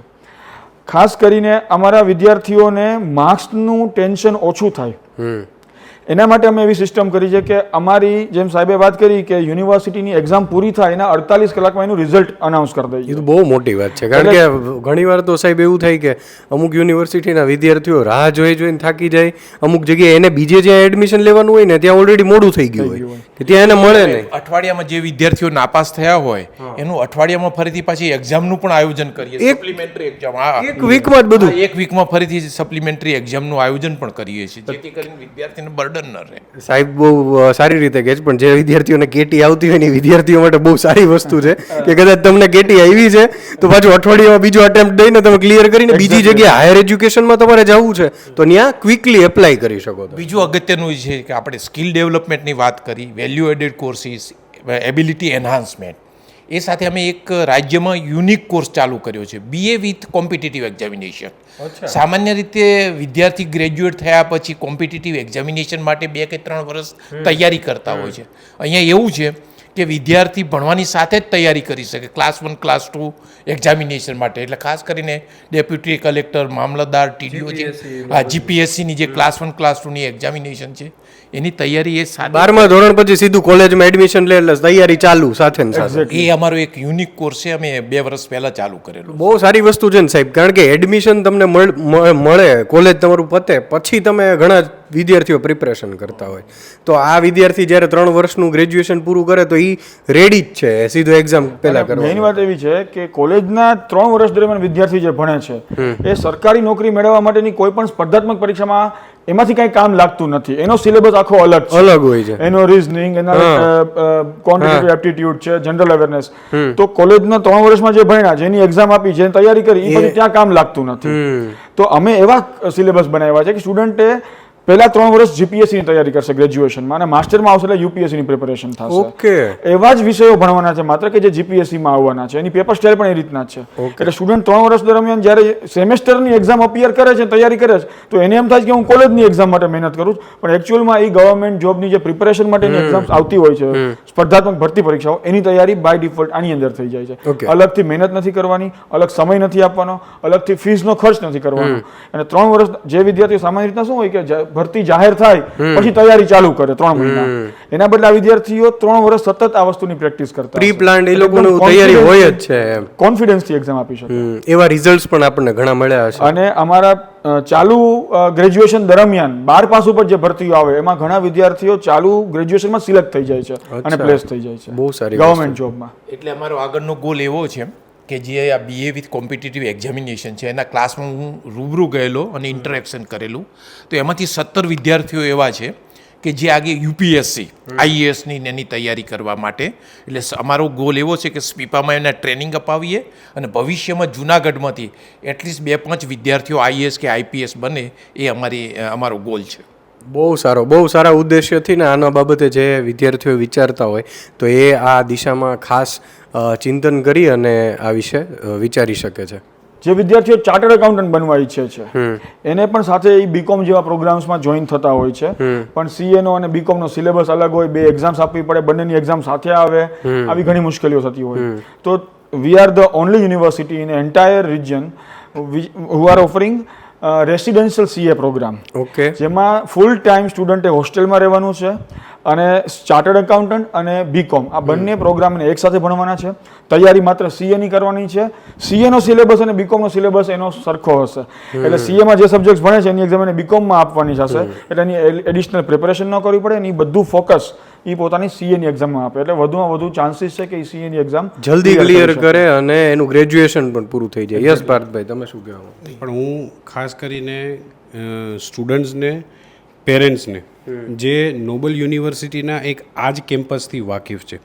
ખાસ કરીને અમારા વિદ્યાર્થીઓને માર્ક્સનું ટેન્શન ઓછું થાય એના માટે અમે એવી સિસ્ટમ કરી છે કે અમારી જેમ સાહેબે વાત કરી કે યુનિવર્સિટીની એક્ઝામ પૂરી થાય એના 48 કલાકમાં એનું રિઝલ્ટ અનાઉન્સ કરી દઈએ. એ તો બહુ મોટી વાત છે, કારણ કે ઘણીવાર તો સાહેબ એવું થાય કે અમુક યુનિવર્સિટીના વિદ્યાર્થીઓ રાહ જોઈને થાકી જાય, અમુક જગ્યાએ એને બીજે જ્યાં એડમિશન લેવાનું હોય ને ત્યાં ઓલરેડી મોડું થઈ ગયું હોય કે ત્યાં એને મળે નહીં. અઠવાડિયામાં જે વિદ્યાર્થીઓ નાપાસ થયા હોય એનું અઠવાડિયામાં ફરીથી પાછી એક્ઝામનું પણ આયોજન કરીએ, સપ્લિમેન્ટરી એક્ઝામ. હા, એક વીકમાં જ બધું. એક વીકમાં ફરીથી સપ્લિમેન્ટરી એક્ઝામનું આયોજન પણ કરીએ છીએ જેથી કરીને વિદ્યાર્થીને બર્ડન ન રહે. સાહેબ બહુ સારી રીતે કહે છે, પણ જે વિદ્યાર્થીઓને કેટી આવતી હોય ને વિદ્યાર્થીઓ માટે બહુ સારી વસ્તુ છે કે કદાચ તમને કેટી આવી છે તો પાછું અઠવાડિયામાં બીજો અટેમ્પ્ટ દઈને તમે ક્લિયર કરીને બીજી જગ્યાએ હાયર એજ્યુકેશનમાં તમારે જવું છે તો ત્યાં ક્વિકલી એપ્લાય કરી શકો. બીજું અગત્યનું છે કે આપણે સ્કિલ ડેવલપમેન્ટની વાત કરી, value added courses, ability enhancement. એ સાથે અમે એક રાજ્યમાં યુનિક કોર્સ ચાલુ કર્યો છે, BA વિથ કોમ્પિટિટિવ એક્ઝામિનેશન. સામાન્ય રીતે વિદ્યાર્થી ગ્રેજ્યુએટ થયા પછી કોમ્પિટિટિવ એક્ઝામિનેશન માટે 2 કે 3 વર્ષ તૈયારી કરતા હોય છે. અહીંયા એવું છે કે વિદ્યાર્થી ભણવાની સાથે જ તૈયારી કરી શકે ક્લાસ 1 ક્લાસ 2 એક્ઝામિનેશન માટે. એટલે ખાસ કરીને ડેપ્યુટી કલેક્ટર, મામલતદાર, TDO જે GPSCની જે ક્લાસ 1 ક્લાસ 2ની એક્ઝામિનેશન છે એની તૈયારી એ 12મા ધોરણ પછી સીધું કોલેજમાં એડમિશન લે એટલે તૈયારી ચાલુ સાથે ને સાથે. એ અમારો એક યુનિક કોર્સ છે, અમે 2 વર્ષ પહેલા ચાલુ કરેલો. બહુ સારી વસ્તુ છે ને સાહેબ, કારણ કે એડમિશન તમને મળે, કોલેજ તમારું પતે પછી તમે ઘણા વિદ્યાર્થીઓ પ્રિપરેશન કરતા હોય તો આ વિદ્યાર્થી જ્યારે 3 વર્ષનું ગ્રેજ્યુએશન પૂરું કરે તો એ રેડી જ છે સીધો એક્ઝામ પહેલા કરવા. મેઇન વાત એવી છે કે કોલેજના 3 વર્ષ દરમિયાન વિદ્યાર્થી જે ભણે છે એ સરકારી નોકરી મેળવવા માટેની કોઈ પણ સ્પર્ધાત્મક પરીક્ષામાં એમાંથી કઈ કામ લાગતું નથી. એનો સિલેબસ આખો અલગ હોય છે. એનો રીઝનિંગ, એના ક્વોન્ટિટેટિવ એપ્ટિટ્યુડ છે, જનરલ અવેરનેસ. તો કોલેજના 3 વર્ષમાં જે ભણ્યા, જેની એક્ઝામ આપી, જેની તૈયારી કરી, એ પછી ત્યાં કામ લાગતું નથી. તો અમે એવા સિલેબસ બનાવ્યા છે કે સ્ટુડન્ટે પહેલા 3 વર્ષ જીપીએસસી ની તૈયારી કરશે ગ્રેજ્યુએશનમાં અને માસ્ટરમાં આવશે એટલે યુપીએસસી ની પ્રિપેરેશન થશે. ઓકે, એવા જ વિષયો ભણવાના છે માત્ર કે જે જીપીએસસી માં આવવાના છે. એની પેપર સ્ટાઇલ પણ એ રીતના જ છે. એટલે સ્ટુડન્ટ 3 વર્ષ દરમિયાન જ્યારે સેમેસ્ટરની એક્ઝામ અપિયર કરે છે, તૈયારી કરે છે, તો એને એમ થાય કે હું કોલેજની એક્ઝામ માટે મહેનત કરું છું, પણ એકચ્યુઅલમાં એ ગવર્મેન્ટ જોબની જે પ્રિપેરેશન માટેની એક્ઝામ્સ આવતી હોય છે, સ્પર્ધાત્મક ભરતી પરીક્ષાઓ, એની તૈયારી બાય ડિફોલ્ટ આની અંદર થઈ જાય છે. અલગથી મહેનત નથી કરવાની, અલગ સમય નથી આપવાનો, અલગથી ફીસનો ખર્ચ નથી કરવાનો. અને 3 વર્ષ જે વિદ્યાર્થીઓ સામાન્ય રીતના શું હોય કે ભરતી જાહેર થાય પછી તૈયારી ચાલુ કરે 3 મહિના, એના બદલે આ વિદ્યાર્થીઓ 3 વર્ષ સતત આ વસ્તુની પ્રેક્ટિસ કરતા, પ્રી પ્લાન્ડ એ લોકોની તૈયારી હોય જ છે, કોન્ફિડન્સથી એક્ઝામ આપી શકે. એવા રિઝલ્ટ્સ પણ આપણને ઘણા મળ્યા છે. અને અમારા ચાલુ ગ્રેજ્યુએશન દરમિયાન 12 પાસ ઉપર જે ભરતીઓ આવે એમાં ઘણા વિદ્યાર્થીઓ ચાલુ ગ્રેજ્યુએશનમાં સિલેક્ટ થઈ જાય છે અને પ્લેસ થઈ જાય છે બહુ સારી ગવર્મેન્ટ જોબમાં. એટલે અમારો આગળનો ગોલ એવો છે કે જે આ BA વિથ કોમ્પિટિટિવ એક્ઝામિનેશન છે એના ક્લાસમાં હું રૂબરૂ ગયેલો અને ઇન્ટરેક્શન કરેલું તો એમાંથી 17 વિદ્યાર્થીઓ એવા છે કે જે આગે UPSC IASની એની તૈયારી કરવા માટે, એટલે અમારો ગોલ એવો છે કે સ્પીપામાં એને ટ્રેનિંગ અપાવીએ અને ભવિષ્યમાં જૂનાગઢમાંથી એટલીસ્ટ 2-5 વિદ્યાર્થીઓ IAS કે IPS બને, એ અમારો ગોલ છે. બહુ સારા ઉદ્દેશ્યથી ને આના બાબતે જે વિદ્યાર્થીઓ વિચારતા હોય તો એ આ દિશામાં ખાસ ચિંતન કરી અને આ વિશે વિચારી શકે છે. જે વિદ્યાર્થીઓ ચાર્ટર્ડ એકાઉન્ટન્ટ બનવા ઈચ્છે છે એને પણ સાથે BCom જેવા પ્રોગ્રામ્સમાં જોઈન થતા હોય છે, પણ CA નો અને BCom નો સિલેબસ અલગ હોય, 2 એક્ઝામ્સ આપવી પડે, બંનેની એક્ઝામ સાથે આવે, આવી ઘણી મુશ્કેલીઓ થતી હોય. તો we are the only university in entire region who are offering residential CA program. Okay, જેમાં ફૂલ ટાઈમ સ્ટુડન્ટે હોસ્ટેલમાં રહેવાનું છે અને ચાર્ટર્ડ એકાઉન્ટન્ટ અને BCom આ બંને પ્રોગ્રામને એકસાથે ભણવાના છે. તૈયારી માત્ર CA ની કરવાની છે. CA નો સિલેબસ અને BCom નો સિલેબસ એનો સરખો હશે, એટલે CA માં જે સબ્જેક્ટ ભણે છે એની એક્ઝામ એને BCom માં આપવાની થશે, એટલે એની એડિશનલ પ્રિપેરેશન ન કરવી પડે. એની બધું ફોકસ એ પોતાની CA ની એક્ઝામમાં આપે, એટલે વધુમાં વધુ ચાન્સીસ છે કે એ CA ની એક્ઝામ જલ્દી ક્લિયર કરે અને એનું ગ્રેજ્યુએશન પણ પૂરું થઈ જાય. યસ પાર્થભાઈ, તમે શું કહેવા? પણ હું ખાસ કરીને સ્ટુડન્ટ્સને, પેરેન્ટ્સને જે નોબલ યુનિવર્સિટીના એક આ જ કેમ્પસથી વાકેફ છે.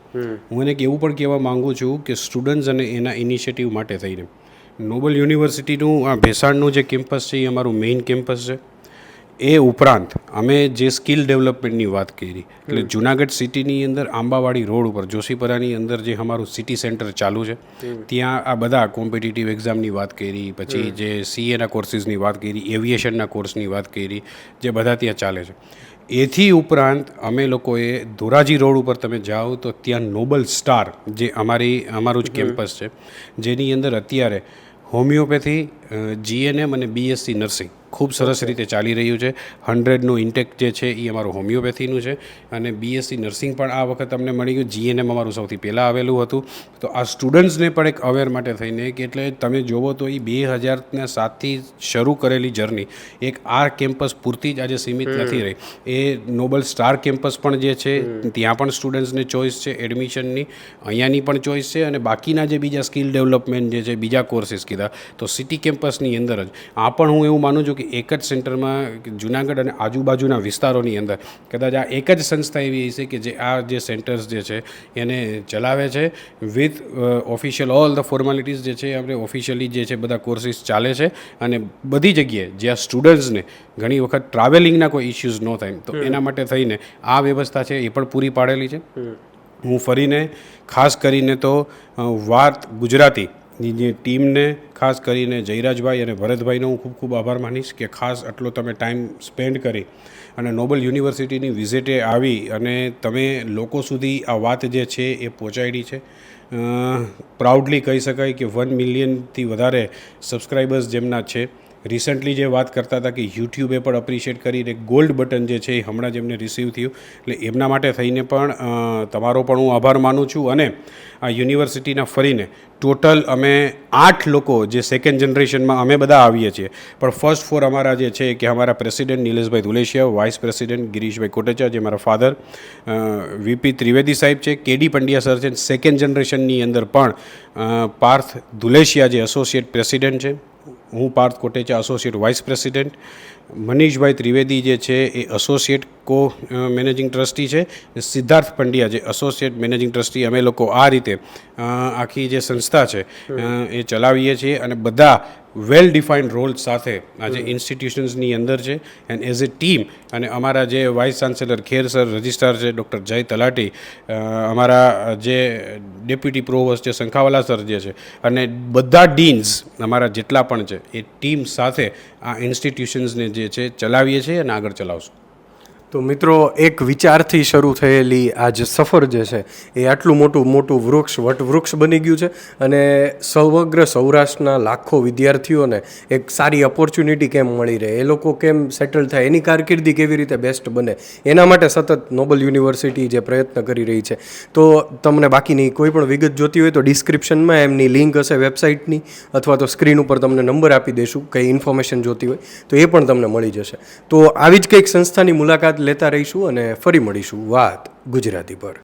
હું એને એવું પણ કહેવા માગું છું કે સ્ટુડન્ટ્સ અને એના ઇનિશિયેટિવ માટે થઈને નોબલ યુનિવર્સિટીનું આ ભેસાણનું જે કેમ્પસ છે એ અમારું મેઇન કેમ્પસ છે. એ ઉપરાંત અમે જે સ્કિલ ડેવલપમેન્ટની વાત કરી એટલે જુનાગઢ સિટીની અંદર આંબાવાડી રોડ ઉપર જોશીપરાની અંદર જે અમારું સિટી સેન્ટર ચાલુ છે ત્યાં આ બધા કોમ્પિટિટિવ એક્ઝામની વાત કરી, પછી જે સીએના કોર્સીસની વાત કરી, એવિએશનના કોર્સની વાત કરી, જે બધા ત્યાં ચાલે છે. એથી ઉપરાંત અમે લોકોએ ધોરાજી રોડ ઉપર તમે જાઓ તો ત્યાં નોબલ સ્ટાર જે અમારું જ કેમ્પસ છે જેની અંદર અત્યારે હોમિયોપેથી, જીએનએમ અને બીએસસી નર્સિંગ ખૂબ સરસ રીતે ચાલી રહ્યું છે. 100નું ઇન્ટેક જે છે એ અમારું હોમિયોપેથીનું છે અને બીએસસી નર્સિંગ પણ આ વખત અમને મળી ગયું. જીએનએમ અમારું સૌથી પહેલાં આવેલું હતું. તો આ સ્ટુડન્ટ્સને પણ એક અવેર માટે થઈને કે એટલે તમે જોવો તો એ 2007થી શરૂ કરેલી જર્ની એક આ કેમ્પસ પૂરતી જ આજે સીમિત નથી રહી. એ નોબલ સ્ટાર કેમ્પસ પણ જે છે ત્યાં પણ સ્ટુડન્ટ્સને ચોઈસ છે એડમિશનની, અહીંયાની પણ ચોઈસ છે અને બાકીના જે બીજા સ્કિલ ડેવલપમેન્ટ જે છે બીજા કોર્સીસ કીધા તો સિટી કેમ્પસની અંદર જ આ પણ હું એવું માનું છું કે એક જ સેન્ટરમાં જુનાગઢ અને આજુબાજુના વિસ્તારોની અંદર કદાચ આ એક જ સંસ્થા એવી છે કે જે આ જે સેન્ટર્સ જે છે એને ચલાવે છે with official all the formalities જે છે આપણે ઓફિશિયલી જે છે બધા કોર્સીસ ચાલે છે અને બધી જગ્યાએ જ્યાં સ્ટુડન્ટ્સને ઘણી વખત ટ્રાવેલિંગના કોઈ ઇસ્યુઝ ન થાય તો એના માટે થઈને આ વ્યવસ્થા છે એ પણ પૂરી પાડેલી છે. હું ફરીને ખાસ કરીને તો વાત ગુજરાતી ની જે ટીમને ખાસ કરીને જયરાજભાઈ અને ભરતભાઈનો હું ખૂબ ખૂબ આભાર માનીશ કે ખાસ આટલો તમે ટાઈમ સ્પેન્ડ કરી અને નોબલ યુનિવર્સિટીની વિઝિટે આવી અને તમે લોકો સુધી આ વાત જે છે એ પહોંચાડી છે. પ્રાઉડલી કહી શકાય કે 1 મિલિયનથી વધારે સબસ્ક્રાઈબર્સ જેમના છે. રિસન્ટલી જે વાત કરતા હતા કે યુટ્યુબે પણ અપ્રિશિએટ કરીને ગોલ્ડ બટન જે છે એ હમણાં જ એમને રિસીવ થયું એટલે એમના માટે થઈને પણ તમારો પણ હું આભાર માનું છું. અને આ યુનિવર્સિટીના ફરીને ટોટલ અમે 8 લોકો જે સેકન્ડ જનરેશનમાં અમે બધા આવીએ છીએ પણ ફર્સ્ટ 4 અમારા જે છે કે અમારા president Nileshbhai Dhuleshia, vice president Girishbhai Kotecha જે મારા ફાધર, વીપી ત્રિવેદી સાહેબ છે, કેડી પંડ્યા સર છે. સેકન્ડ જનરેશનની અંદર પણ પાર્થ ધુલેશિયા જે એસોસિએટ પ્રેસિડેન્ટ છે, હું Parth Kotecha associate vice president, Manishbhai Trivedi જે છે એ એસોસિએટ કો મેનેજિંગ ટ્રસ્ટી છે, સિદ્ધાર્થ પંડ્યા જે એસોસિએટ મેનેજિંગ ટ્રસ્ટી. અમે લોકો આ રીતે આખી જે સંસ્થા છે એ ચલાવીએ છીએ અને બધા વેલ ડિફાઇન્ડ રોલ સાથે આજે ઇન્સ્ટિટ્યુશન્સની અંદર છે એન્ડ એઝ એ ટીમ. અને અમારા જે વાઇસ ચાન્સેલર ખેર સર, રજિસ્ટ્રાર છે ડૉક્ટર જય તલાટી, અમારા જે ડેપ્યુટી પ્રોવોસ્ટ છે શંખાવાલા સર જે છે અને બધા ડીન્સ અમારા જેટલા પણ છે એ ટીમ સાથે આ ઇન્સ્ટિટ્યુશન્સને જે છે ચલાવીએ છીએ અને આગળ ચલાવશું. તો મિત્રો, એક વિચારથી શરૂ થયેલી આ જે સફર જે છે એ આટલું મોટું વટવૃક્ષ બની ગયું છે અને સમગ્ર સૌરાષ્ટ્રના લાખો વિદ્યાર્થીઓને એક સારી ઓપોર્ચ્યુનિટી કેમ મળી રહે, એ લોકો કેમ સેટલ થાય, એની કારકિર્દી કેવી રીતે બેસ્ટ બને, એના માટે સતત નોબલ યુનિવર્સિટી જે પ્રયત્ન કરી રહી છે. તો તમને બાકીની કોઈ પણ વિગત જોતી હોય તો ડિસ્ક્રિપ્શનમાં એમની લિંક હશે વેબસાઇટની, અથવા તો સ્ક્રીન ઉપર તમને નંબર આપી દઈશું, કંઈ ઇન્ફોર્મેશન જોતી હોય તો એ પણ તમને મળી જશે. તો આવી જ કંઈક સંસ્થાની મુલાકાત લેતા રહીશું અને ફરી મળીશું વાત ગુજરાતી પર.